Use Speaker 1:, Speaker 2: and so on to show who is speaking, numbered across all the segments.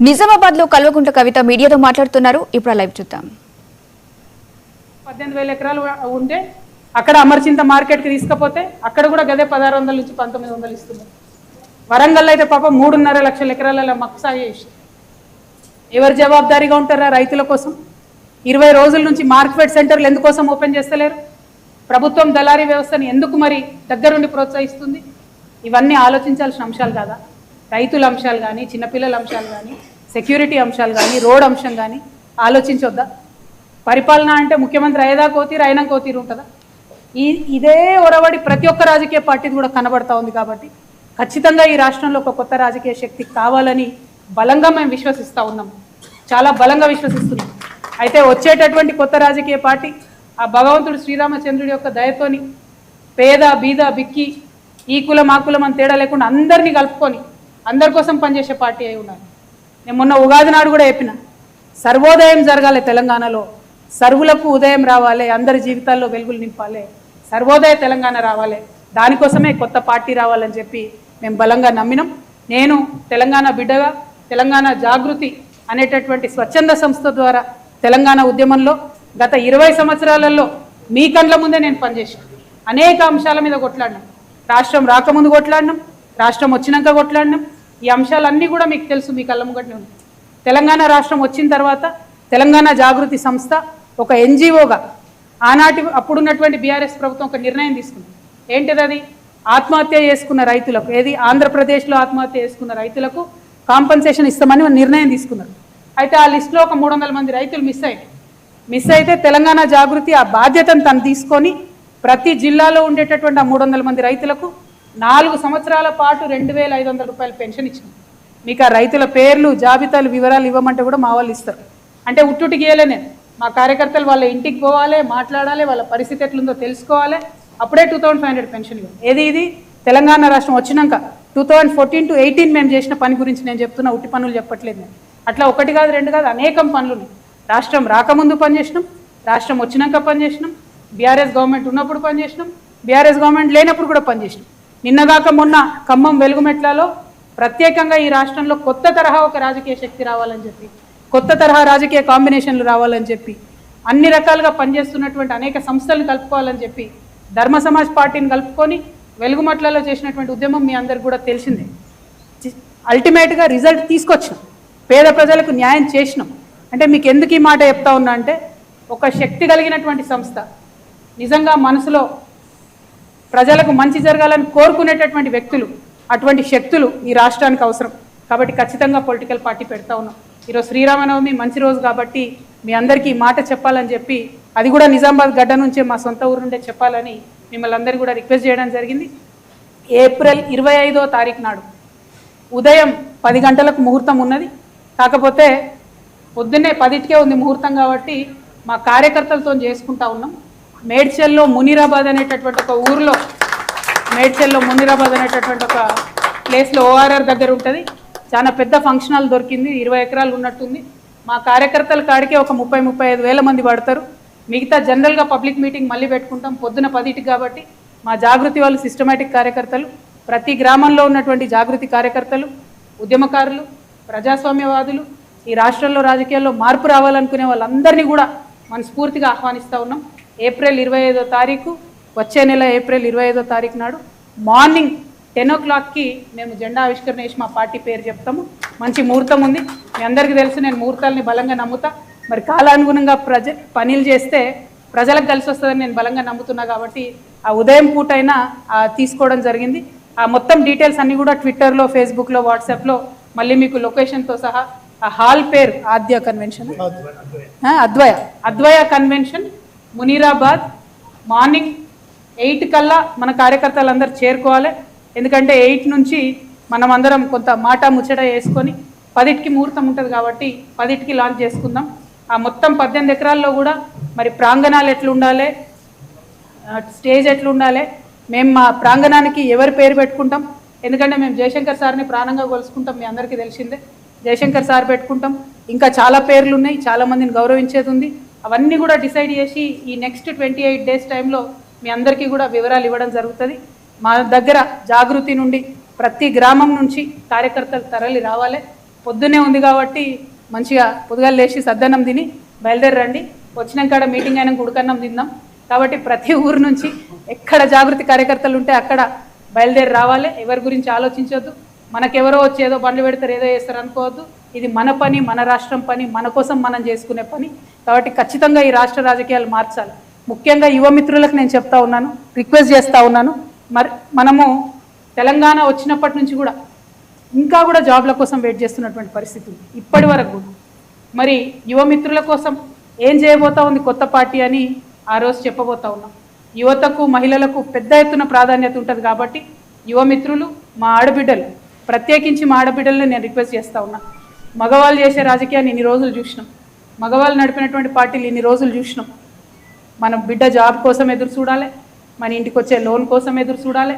Speaker 1: నిజామాబాద్ లో కల్వకుంట్ల కవిత మీడియాతో మాట్లాడుతున్నారు. ఇప్పుడు లైవ్ చూద్దాం.
Speaker 2: 18,000 ఎకరాలు ఉంటే అక్కడ అమర్చింత మార్కెట్కి తీసుకపోతే అక్కడ కూడా గదే 1600 నుంచి 1900 ఇస్తున్నారు. వరంగల్ అయితే పాపం 3.5 లక్షల ఎకరాల మక్సాయి చేసి ఎవరు జవాబుదారీగా ఉంటారా రైతుల కోసం? 20 రోజుల నుంచి మార్కెట్ సెంటర్లు ఎందుకోసం ఓపెన్ చేస్తలేరు? ప్రభుత్వం దళారీ వ్యవస్థను ఎందుకు మరి దగ్గరుండి ప్రోత్సహిస్తుంది? ఇవన్నీ ఆలోచించాల్సిన అంశాలు కాదా? రైతుల అంశాలు కానీ, చిన్నపిల్లల అంశాలు కానీ, సెక్యూరిటీ అంశాలు కానీ, రోడ్ అంశం కానీ ఆలోచించొద్దా? పరిపాలన అంటే ముఖ్యమంత్రి అయ్యేదాకా తీరు అయినాక తీరు ఉంటుందా? ఇదే ఒరవడి ప్రతి ఒక్క రాజకీయ పార్టీది కూడా కనబడతా ఉంది. కాబట్టి ఖచ్చితంగా ఈ రాష్ట్రంలో ఒక కొత్త రాజకీయ శక్తి కావాలని బలంగా మేము విశ్వసిస్తూ ఉన్నాం, చాలా బలంగా విశ్వసిస్తున్నాం. అయితే వచ్చేటటువంటి కొత్త రాజకీయ పార్టీ ఆ భగవంతుడు శ్రీరామచంద్రుడి యొక్క దయతోని పేద బీద బిక్కి ఈ కులం ఆ కులం అని తేడా లేకుండా అందరినీ కలుపుకొని అందరి కోసం పనిచేసే పార్టీ అయి ఉన్నారు. నేను మొన్న ఉగాది నాడు కూడా చెప్పిన, సర్వోదయం జరగాలి తెలంగాణలో, సర్వులకు ఉదయం రావాలి, అందరి జీవితాల్లో వెలుగులు నింపాలి, సర్వోదయ తెలంగాణ రావాలి, దానికోసమే కొత్త పార్టీ రావాలని చెప్పి మేము బలంగా నమ్మినాం. నేను తెలంగాణ బిడ్డగా తెలంగాణ జాగృతి అనేటటువంటి స్వచ్ఛంద సంస్థ ద్వారా తెలంగాణ ఉద్యమంలో గత 20 సంవత్సరాలలో మీ కండ్ల ముందే నేను పనిచేసాను. అనేక అంశాల మీద కొట్లాడినాం. రాష్ట్రం రాకముందు కొట్లాడినాం, రాష్ట్రం వచ్చినాక కొట్లాడినాం. ఈ అంశాలన్నీ కూడా మీకు తెలుసు, మీ కళ్ళ ముంగట్నే ఉంది. తెలంగాణ రాష్ట్రం వచ్చిన తర్వాత తెలంగాణ జాగృతి సంస్థ ఒక ఎన్జిఓగా ఆనాటి అప్పుడున్నటువంటి బీఆర్ఎస్ ప్రభుత్వం ఒక నిర్ణయం తీసుకుంది. ఏంటిది అది? ఆత్మహత్య చేసుకున్న రైతులకు, ఏది ఆంధ్రప్రదేశ్లో ఆత్మహత్య చేసుకున్న రైతులకు కాంపన్సేషన్ ఇస్తామని నిర్ణయం తీసుకున్నారు. అయితే ఆ లిస్టులో ఒక 300 మంది రైతులు మిస్ అయితే తెలంగాణ జాగృతి ఆ బాధ్యతను తను తీసుకొని ప్రతి జిల్లాలో ఉండేటటువంటి ఆ 300 మంది రైతులకు 4 సంవత్సరాల పాటు 2,500 రూపాయలు పెన్షన్ ఇచ్చింది. మీకు ఆ రైతుల పేర్లు, జాబితాలు, వివరాలు ఇవ్వమంటే కూడా మా వాళ్ళు ఇస్తారు. అంటే ఉట్టుటి గీయలేనే, మా కార్యకర్తలు వాళ్ళ ఇంటికి పోవాలి, మాట్లాడాలి, వాళ్ళ పరిస్థితి ఎట్లుందో తెలుసుకోవాలి. అప్పుడే 2,500 పెన్షన్ ఇవ్వాలి. ఇది తెలంగాణ రాష్ట్రం వచ్చినాక 2014 to 18 మేము చేసిన పని గురించి నేను చెప్తున్నా, ఉట్టి పనులు చెప్పట్లేదు నేను. అట్లా ఒకటి కాదు, రెండు కాదు, అనేకం పనులు ఉన్నాయి. రాష్ట్రం రాకముందు పనిచేసినాం, రాష్ట్రం వచ్చినాక పనిచేసినాం, బీఆర్ఎస్ గవర్నమెంట్ ఉన్నప్పుడు పనిచేసినాం, బీఆర్ఎస్ గవర్నమెంట్ లేనప్పుడు కూడా పనిచేసినాం. నిన్నగాక మొన్న ఖమ్మం వెలుగుమెట్లలో ప్రత్యేకంగా ఈ రాష్ట్రంలో కొత్త తరహా ఒక రాజకీయ శక్తి రావాలని చెప్పి, కొత్త తరహా రాజకీయ కాంబినేషన్లు రావాలని చెప్పి, అన్ని రకాలుగా పనిచేస్తున్నటువంటి అనేక సంస్థలను కలుపుకోవాలని చెప్పి ధర్మ సమాజ్ పార్టీని కలుపుకొని వెలుగుమట్లలో చేసినటువంటి ఉద్యమం మీ అందరికి కూడా తెలిసిందే. అల్టిమేట్గా రిజల్ట్ తీసుకొచ్చినాం, పేద ప్రజలకు న్యాయం చేసినాం. అంటే మీకు ఎందుకు ఈ మాట చెప్తా ఉన్నా అంటే, ఒక శక్తి కలిగినటువంటి సంస్థ, నిజంగా మనసులో ప్రజలకు మంచి జరగాలని కోరుకునేటటువంటి వ్యక్తులు, అటువంటి శక్తులు ఈ రాష్ట్రానికి అవసరం. కాబట్టి ఖచ్చితంగా పొలిటికల్ పార్టీ పెడతా ఉన్నాం. ఈరోజు శ్రీరామనవమి మంచి రోజు కాబట్టి మీ అందరికీ ఈ మాట చెప్పాలని చెప్పి, అది కూడా నిజామాబాద్ గడ్డ నుంచే మా సొంత ఊరు నుండే చెప్పాలని మిమ్మల్ని అందరికీ కూడా రిక్వెస్ట్ చేయడం జరిగింది. ఏప్రిల్ 25వ తారీఖు నాడు ఉదయం 10 గంటలకు ముహూర్తం ఉన్నది. కాకపోతే పొద్దున్నే 10కే ఉంది ముహూర్తం కాబట్టి మా కార్యకర్తలతో చేసుకుంటా ఉన్నాం. మేడ్చల్లో మునీరాబాద్ అనేటటువంటి ఒక ఊరిలో, మేడ్చల్లో మునీరాబాద్ అనేటటువంటి ఒక ప్లేస్లో ORR దగ్గర ఉంటుంది. చాలా పెద్ద ఫంక్షన్ హాల్ దొరికింది, 20 ఎకరాలు ఉన్నట్టుంది. మా కార్యకర్తల కాడికే ఒక 30-35 వేల మంది పడతారు. మిగతా జనరల్గా పబ్లిక్ మీటింగ్ మళ్ళీ పెట్టుకుంటాం పొద్దున 10కి. కాబట్టి మా జాగృతి వాళ్ళు సిస్టమేటిక్ కార్యకర్తలు, ప్రతి గ్రామంలో ఉన్నటువంటి జాగృతి కార్యకర్తలు, ఉద్యమకారులు, ప్రజాస్వామ్యవాదులు, ఈ రాష్ట్రంలో రాజకీయాల్లో మార్పు రావాలనుకునే వాళ్ళందరినీ కూడా మనస్ఫూర్తిగా ఆహ్వానిస్తూ ఉన్నాం. ఏప్రిల్ 25వ తారీఖు, వచ్చే నెల ఏప్రిల్ 25వ తారీఖు నాడు మార్నింగ్ 10 o'clockకి మేము జెండా ఆవిష్కరణ చేసి మా పార్టీ పేరు చెప్తాము. మంచి ముహూర్తం ఉంది, మీ అందరికీ తెలుసు, నేను ముహూర్తాలని బలంగా నమ్ముతా. మరి కాలానుగుణంగా పనులు చేస్తే ప్రజలకు కలిసి వస్తుందని నేను బలంగా నమ్ముతున్నా. కాబట్టి ఆ ఉదయం పూట అయినా తీసుకోవడం జరిగింది. ఆ మొత్తం డీటెయిల్స్ అన్నీ కూడా ట్విట్టర్లో, ఫేస్బుక్లో, వాట్సాప్లో మళ్ళీ మీకు లొకేషన్తో సహా, ఆ హాల్ పేరు ఆద్య కన్వెన్షన్, అద్వయ కన్వెన్షన్, మునీరాబాద్. మార్నింగ్ 8 కల్లా మన కార్యకర్తలందరూ చేరుకోవాలి. ఎందుకంటే 8 నుంచి మనం అందరం కొంత మాట ముచ్చట వేసుకొని 10కి ముహూర్తం ఉంటుంది కాబట్టి 10కి లాంచ్ చేసుకుందాం. ఆ మొత్తం 18 ఎకరాల్లో కూడా మరి ప్రాంగణాలు ఎట్లుండాలి, స్టేజ్ ఎట్లుండాలి, మేము మా ప్రాంగణానికి ఎవరి పేరు పెట్టుకుంటాం, ఎందుకంటే మేము జయశంకర్ సార్ని ప్రాణంగా కొలుసుకుంటాం, మీ అందరికీ తెలిసిందే. జయశంకర్ సార్ పెట్టుకుంటాం, ఇంకా చాలా పేర్లు ఉన్నాయి, చాలామందిని గౌరవించేది ఉంది. అవన్నీ కూడా డిసైడ్ చేసి ఈ నెక్స్ట్ 28 days టైంలో మీ అందరికీ కూడా వివరాలు ఇవ్వడం జరుగుతుంది. మా దగ్గర జాగృతి నుండి ప్రతి గ్రామం నుంచి కార్యకర్తలు తరలి రావాలి. పొద్దున్నే ఉంది కాబట్టి మంచిగా పొద్దుగా లేచి సద్దన్నం తిని బయలుదేరండి. వచ్చినాక మీటింగ్ అయినా ఉడకన్నం తిందాం. కాబట్టి ప్రతి ఊరు నుంచి ఎక్కడ జాగృతి కార్యకర్తలు ఉంటే అక్కడ బయలుదేరి రావాలి. ఎవరి గురించి ఆలోచించొద్దు. మనకెవరో వచ్చి ఏదో బండ్లు పెడతారు, ఏదో చేస్తారు అనుకోవద్దు. ఇది మన పని, మన రాష్ట్రం పని, మన కోసం మనం చేసుకునే పని. కాబట్టి ఖచ్చితంగా ఈ రాష్ట్ర రాజకీయాలు మార్చాలి. ముఖ్యంగా యువ మిత్రులకు నేను చెప్తా ఉన్నాను, రిక్వెస్ట్ చేస్తూ ఉన్నాను. మరి మనము తెలంగాణ వచ్చినప్పటి నుంచి కూడా ఇంకా కూడా జాబ్ల కోసం వెయిట్ చేస్తున్నటువంటి పరిస్థితి ఉంది ఇప్పటి వరకు కూడా. మరి యువ మిత్రుల కోసం ఏం చేయబోతా ఉంది కొత్త పార్టీ అని ఆ రోజు చెప్పబోతా ఉన్నాం. యువతకు, మహిళలకు పెద్ద ఎత్తున ప్రాధాన్యత ఉంటుంది కాబట్టి యువ మిత్రులు, మా ఆడబిడ్డలు, ప్రత్యేకించి మా ఆడబిడ్డలను నేను రిక్వెస్ట్ చేస్తూ ఉన్నా. మగవాళ్ళు చేసే రాజకీయాన్ని ఇన్ని రోజులు చూసినాం, మగవాళ్ళు నడిపినటువంటి పార్టీలు ఇన్ని రోజులు చూసినాం. మన బిడ్డ జాబ్ కోసం ఎదురు చూడాలి, మన ఇంటికి వచ్చే లోన్ కోసం ఎదురు చూడాలి,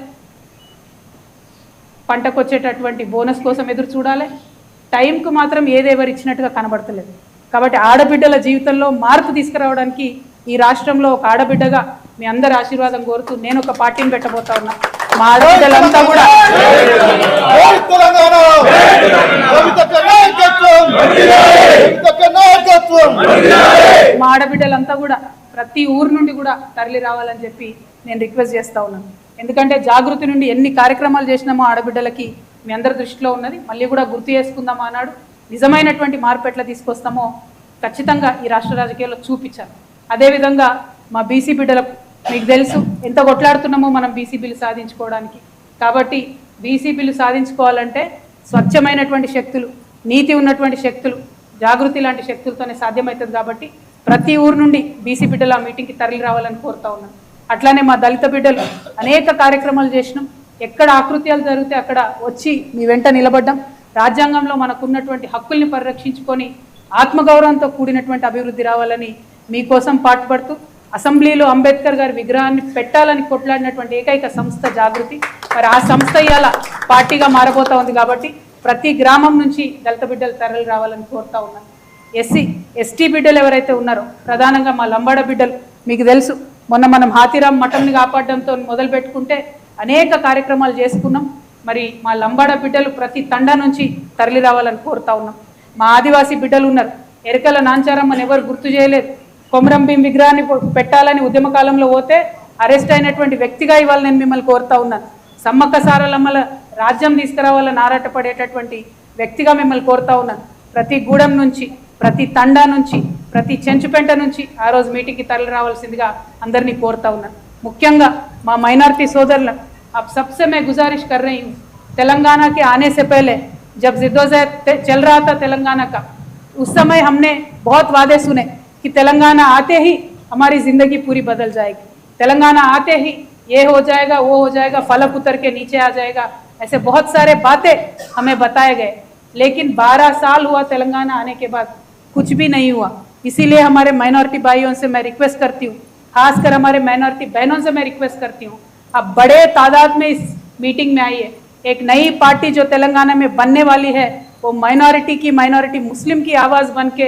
Speaker 2: పంటకు వచ్చేటటువంటి బోనస్ కోసం ఎదురు చూడాలి. టైంకు మాత్రం ఏదేవరు ఇచ్చినట్టుగా కనబడతలేదు. కాబట్టి ఆడబిడ్డల జీవితంలో మార్పు తీసుకురావడానికి ఈ రాష్ట్రంలో ఒక ఆడబిడ్డగా మీ అందరి ఆశీర్వాదం కోరుతూ నేను ఒక పార్టీని పెట్టబోతా ఉన్నా. మా ఆడబిడ్డలంతా కూడా ప్రతి ఊరు నుండి కూడా తరలి రావాలని చెప్పి నేను రిక్వెస్ట్ చేస్తూ ఉన్నాను. ఎందుకంటే జాగృతి నుండి ఎన్ని కార్యక్రమాలు చేసినామో ఆడబిడ్డలకి మీ అందరి దృష్టిలో ఉన్నది. మళ్ళీ కూడా గుర్తు చేసుకుందాం అన్నాడు. నిజమైనటువంటి మార్పు ఎట్లా తీసుకొస్తామో ఖచ్చితంగా ఈ రాష్ట్ర రాజకీయాల్లో చూపించాలి. అదేవిధంగా మా బీసీ బిడ్డలకు మీకు తెలుసు ఎంత కొట్లాడుతున్నామో మనం బీసీ బిల్లు సాధించుకోవడానికి. కాబట్టి బీసీ బిల్లు సాధించుకోవాలంటే స్వచ్ఛమైనటువంటి శక్తులు, నీతి ఉన్నటువంటి శక్తులు, జాగృతి లాంటి శక్తులతోనే సాధ్యమవుతుంది. కాబట్టి ప్రతి ఊరు నుండి బీసీ బిడ్డలు ఆ మీటింగ్కి తరలి రావాలని కోరుతా ఉన్నాను. అట్లానే మా దళిత బిడ్డలు అనేక కార్యక్రమాలు చేసినాం. ఎక్కడ ఆకృత్యాలు జరిగితే అక్కడ వచ్చి మీ వెంట నిలబడ్డాం. రాజ్యాంగంలో మనకున్నటువంటి హక్కుల్ని పరిరక్షించుకొని ఆత్మగౌరవంతో కూడినటువంటి అభివృద్ధి రావాలని మీకోసం పాటుపడుతూ అసెంబ్లీలో అంబేద్కర్ గారి విగ్రహాన్ని పెట్టాలని కొట్లాడినటువంటి ఏకైక సంస్థ జాగృతి. మరి ఆ సంస్థ ఇవాళ పార్టీగా మారబోతా ఉంది. కాబట్టి ప్రతి గ్రామం నుంచి దళిత బిడ్డలు తరలి రావాలని కోరుతా ఉన్నాను. ఎస్సీ ఎస్టీ బిడ్డలు ఎవరైతే ఉన్నారో, ప్రధానంగా మా లంబాడ బిడ్డలు మీకు తెలుసు, మొన్న మనం హాతీరామ్ మఠంని కాపాడడంతో మొదలు పెట్టుకుంటే అనేక కార్యక్రమాలు చేసుకున్నాం. మరి మా లంబాడ బిడ్డలు ప్రతి తండా నుంచి తరలి రావాలని కోరుతా ఉన్నాం. మా ఆదివాసీ బిడ్డలు ఉన్నారు. ఎరకల నాంచారమ్మని ఎవరు గుర్తు చేయలేదు. కొమరం భీం విగ్రహాన్ని పెట్టాలని ఉద్యమ కాలంలో పోతే అరెస్ట్ అయినటువంటి వ్యక్తిగా ఇవాళ నేను మిమ్మల్ని కోరుతా ఉన్నాను. సమ్మక్క సారలమ్మల రాజ్యం తీసుకురావాలని ఆరాటపడేటటువంటి వ్యక్తిగా మిమ్మల్ని కోరుతా ఉన్నాను. ప్రతి గూడెం నుంచి, ప్రతి తండా నుంచి, ప్రతి చెంచుపెంట నుంచి ఆ రోజు మీటింగ్కి తరలి రావాల్సిందిగా అందరినీ కోరుతా ఉన్నాను. ముఖ్యంగా మా మైనారిటీ सोदरल अब सबसे मैं गुजारिश कर रही हूँ, तेलंगाना के आने से पहले जब जिद्दोजहद चल रहा था तेलंगाना का, उस समय हमने बहुत वादे सुने कि तेलंगाना आते ही हमारी ज़िंदगी पूरी बदल जाएगी, तेलंगाना आते ही ये हो जाएगा, वो हो जाएगा, फलक उतर के नीचे आ जाएगा, ऐसे बहुत सारे बातें हमें बताए गए। लेकिन 12 साल हुआ तेलंगाना आने के बाद, कुछ भी नहीं हुआ। इसीलिए हमारे माइनॉरिटी भाइयों से मैं रिक्वेस्ट करती हूँ, खासकर हमारे माइनॉरिटी बहनों से मैं रिक्वेस्ट करती हूँ, अब बड़े तादाद में इस मीटिंग में आइए। एक नई पार्टी जो तेलंगाना में बनने वाली है, वो माइनॉरिटी की, माइनॉरिटी मुस्लिम की आवाज़ बन के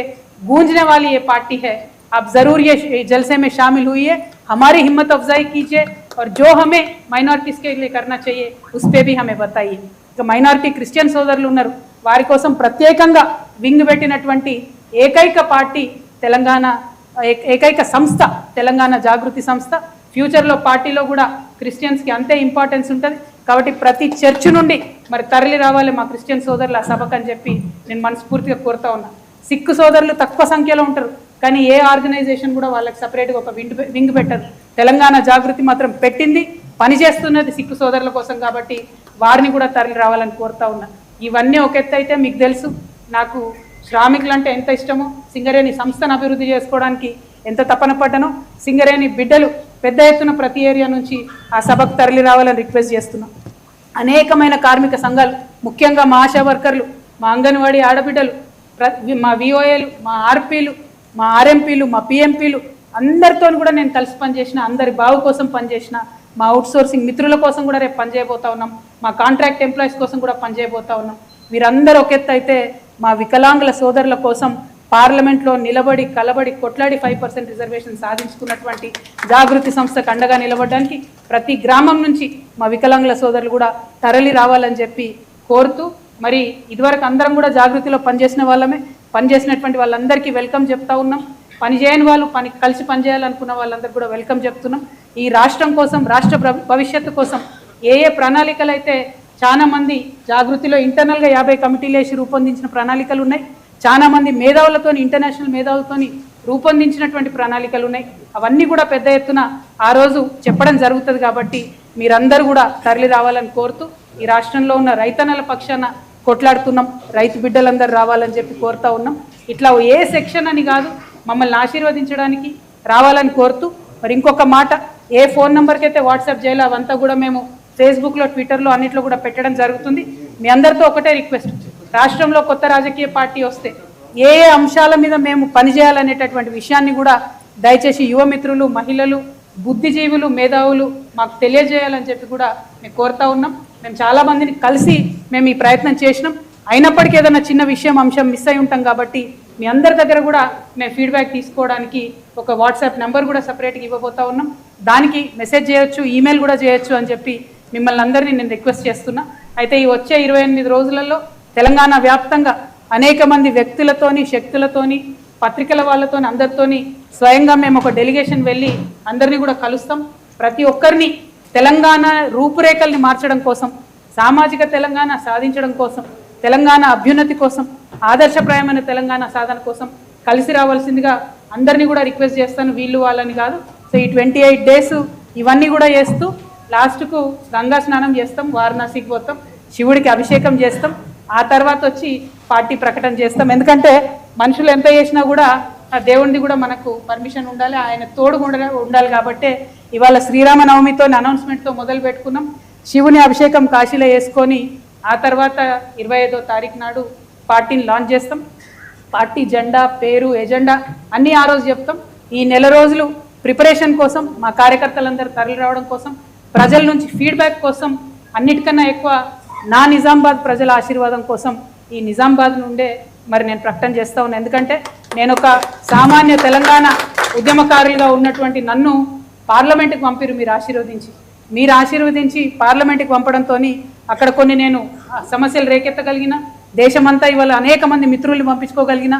Speaker 2: गूंजने वाली ये पार्टी है। आप ज़रूर ये जलसे में शामिल हुई, हमारी हिम्मत अफजाई कीजिए और जो हमें माइनॉरिटीज़ के लिए करना चाहिए उस पर भी हमें बताइए। तो माइनॉरिटी क्रिश्चियन సోదరులు ఉన్నారు, వారి కోసం ప్రత్యేకంగా వింగ్ పెట్టినటువంటి ఏకైక పార్టీ తెలంగాణ, ఏకైక సంస్థ తెలంగాణ జాగృతి సంస్థ. ఫ్యూచర్లో పార్టీలో కూడా క్రిస్టియన్స్కి అంతే ఇంపార్టెన్స్ ఉంటుంది. కాబట్టి ప్రతి చర్చ్ నుండి మరి తరలి రావాలి మా క్రిస్టియన్ సోదరులు ఆ సభకు అని చెప్పి నేను మనస్ఫూర్తిగా కోరుతా ఉన్నాను. సిక్ సోదరులు తక్కువ సంఖ్యలో ఉంటారు, కానీ ఏ ఆర్గనైజేషన్ కూడా వాళ్ళకి సపరేట్గా ఒక వింగ్ పెట్టరు. తెలంగాణ జాగృతి మాత్రం పెట్టింది, పనిచేస్తున్నది సిక్ సోదరుల కోసం. కాబట్టి వారిని కూడా తరలి రావాలని కోరుతా ఉన్నాను. ఇవన్నీ ఒక ఎత్తు అయితే మీకు తెలుసు, నాకు శ్రామికులు అంటే ఎంత ఇష్టమో, సింగరేణి సంస్థను అభివృద్ధి చేసుకోవడానికి ఎంత తపన పడ్డానో, సింగరేణి బిడ్డలు పెద్ద ఎత్తున ప్రతి ఏరియా నుంచి ఆ సభకు తరలి రావాలని రిక్వెస్ట్ చేస్తున్నాం. అనేకమైన కార్మిక సంఘాలు, ముఖ్యంగా మా ఆశా వర్కర్లు, మా అంగన్వాడీ ఆడబిడ్డలు, మా విఓఏలు, మా ఆర్పీలు, మా ఆర్ఎంపీలు, మా పిఎంపీలు అందరితో కూడా నేను కలిసి పనిచేసిన, అందరి బావు కోసం పనిచేసిన, మా అవుట్సోర్సింగ్ మిత్రుల కోసం కూడా రేపు పనిచేయబోతా ఉన్నాం, మా కాంట్రాక్ట్ ఎంప్లాయీస్ కోసం కూడా పనిచేయబోతా ఉన్నాం. వీరందరూ ఒక ఎత్తు అయితే మా వికలాంగుల సోదరుల కోసం పార్లమెంట్లో నిలబడి కలబడి కొట్లాడి 5% రిజర్వేషన్ సాధించుకున్నటువంటి జాగృతి సంస్థకు అండగా నిలబడడానికి ప్రతి గ్రామం నుంచి మా వికలాంగుల సోదరులు కూడా తరలి రావాలని చెప్పి కోరుతూ, మరి ఇదివరకు అందరం కూడా జాగృతిలో పనిచేసిన వాళ్ళమే, పనిచేసినటువంటి వాళ్ళందరికీ వెల్కమ్ చెప్తా ఉన్నాం. పని చేయని వాళ్ళు కలిసి పనిచేయాలనుకున్న వాళ్ళందరికీ కూడా వెల్కమ్ చెప్తున్నాం. ఈ రాష్ట్రం కోసం, రాష్ట్ర భవిష్యత్తు కోసం ఏ ప్రణాళికలు అయితే చాలా మంది జాగృతిలో ఇంటర్నల్గా 50 కమిటీలు వేసి రూపొందించిన ప్రణాళికలు ఉన్నాయి. చాలా మంది మేధావులతో, ఇంటర్నేషనల్ మేధావులతో రూపొందించినటువంటి ప్రణాళికలు ఉన్నాయి. అవన్నీ కూడా పెద్ద ఎత్తున ఆ రోజు చెప్పడం జరుగుతుంది. కాబట్టి మీరందరూ కూడా తరలి రావాలని కోరుతూ, ఈ రాష్ట్రంలో ఉన్న రైతన్నల పక్షాన కొట్లాడుతున్నాం. రైతు బిడ్డలందరూ రావాలని చెప్పి కోరుతా ఉన్నాం. ఇట్లా ఏ సెక్షన్ అని కాదు, మమ్మల్ని ఆశీర్వదించడానికి రావాలని కోరుతూ, మరి ఇంకొక మాట, ఏ ఫోన్ నెంబర్కి అయితే వాట్సాప్ చేయాలో అవంతా కూడా మేము ఫేస్బుక్లో, ట్విట్టర్లో అన్నిట్లో కూడా పెట్టడం జరుగుతుంది. మీ అందరితో ఒకటే రిక్వెస్ట్, రాష్ట్రంలో కొత్త రాజకీయ పార్టీ వస్తే ఏ అంశాల మీద మేము పనిచేయాలనేటటువంటి విషయాన్ని కూడా దయచేసి యువమిత్రులు, మహిళలు, బుద్ధిజీవులు, మేధావులు మాకు తెలియజేయాలని చెప్పి కూడా మేము కోరుతా ఉన్నాం. మేము చాలామందిని కలిసి మేము ఈ ప్రయత్నం చేసినాం. అయినప్పటికీ ఏదైనా చిన్న విషయం, అంశం మిస్ అయి ఉంటాం. కాబట్టి మీ అందరి దగ్గర కూడా మేము ఫీడ్బ్యాక్ తీసుకోవడానికి ఒక వాట్సాప్ నెంబర్ కూడా సపరేట్గా ఇవ్వబోతా ఉన్నాం. దానికి మెసేజ్ చేయొచ్చు, ఈమెయిల్ కూడా చేయొచ్చు అని చెప్పి మిమ్మల్ని అందరినీ నేను రిక్వెస్ట్ చేస్తున్నా. అయితే ఈ వచ్చే 28 రోజులలో తెలంగాణ వ్యాప్తంగా అనేక మంది వ్యక్తులతోని, శక్తులతోని, పత్రికల వాళ్ళతోని, అందరితోని స్వయంగా మేము ఒక డెలిగేషన్ వెళ్ళి అందరినీ కూడా కలుస్తాం. ప్రతి ఒక్కరిని తెలంగాణ రూపురేఖల్ని మార్చడం కోసం, సామాజిక తెలంగాణ సాధించడం కోసం, తెలంగాణ అభ్యున్నతి కోసం, ఆదర్శప్రాయమైన తెలంగాణ సాధన కోసం కలిసి రావాల్సిందిగా అందరినీ కూడా రిక్వెస్ట్ చేస్తాను. వీళ్ళు వాళ్ళని కాదు. సో ఈ 28 డేస్ ఇవన్నీ కూడా చేస్తూ లాస్ట్కు గంగా స్నానం చేస్తాం, వారణాసికి పోతాం, శివుడికి అభిషేకం చేస్తాం. ఆ తర్వాత వచ్చి పార్టీ ప్రకటన చేస్తాం. ఎందుకంటే మనుషులు ఎంత చేసినా కూడా ఆ దేవుడిది కూడా మనకు పర్మిషన్ ఉండాలి, ఆయన తోడు ఉండాలి. కాబట్టి ఇవాళ శ్రీరామనవమితో అనౌన్స్మెంట్తో మొదలు పెట్టుకున్నాం. శివుని అభిషేకం కాశీలో వేసుకొని ఆ తర్వాత 25వ తారీఖు నాడు పార్టీని లాంచ్ చేస్తాం. పార్టీ జెండా, పేరు, ఎజెండా అన్నీ ఆ రోజు చెప్తాం. ఈ నెల రోజులు ప్రిపరేషన్ కోసం, మా కార్యకర్తలందరూ తరలి రావడం కోసం, ప్రజల నుంచి ఫీడ్బ్యాక్ కోసం, అన్నిటికన్నా ఎక్కువ నా నిజామాబాద్ ప్రజల ఆశీర్వాదం కోసం ఈ నిజామాబాద్ నుండే మరి నేను ప్రకటన చేస్తా ఉన్నాను. ఎందుకంటే నేను ఒక సామాన్య తెలంగాణ ఉద్యమకారులుగా ఉన్నటువంటి నన్ను పార్లమెంట్కి పంపిరు మీరు ఆశీర్వదించి పార్లమెంట్కి పంపడంతో అక్కడ కొన్ని నేను సమస్యలు రేకెత్తగలిగిన, దేశమంతా ఇవాళ అనేక మంది మిత్రుల్ని పంపించుకోగలిగిన,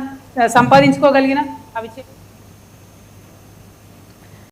Speaker 2: సంపాదించుకోగలిగిన, అవి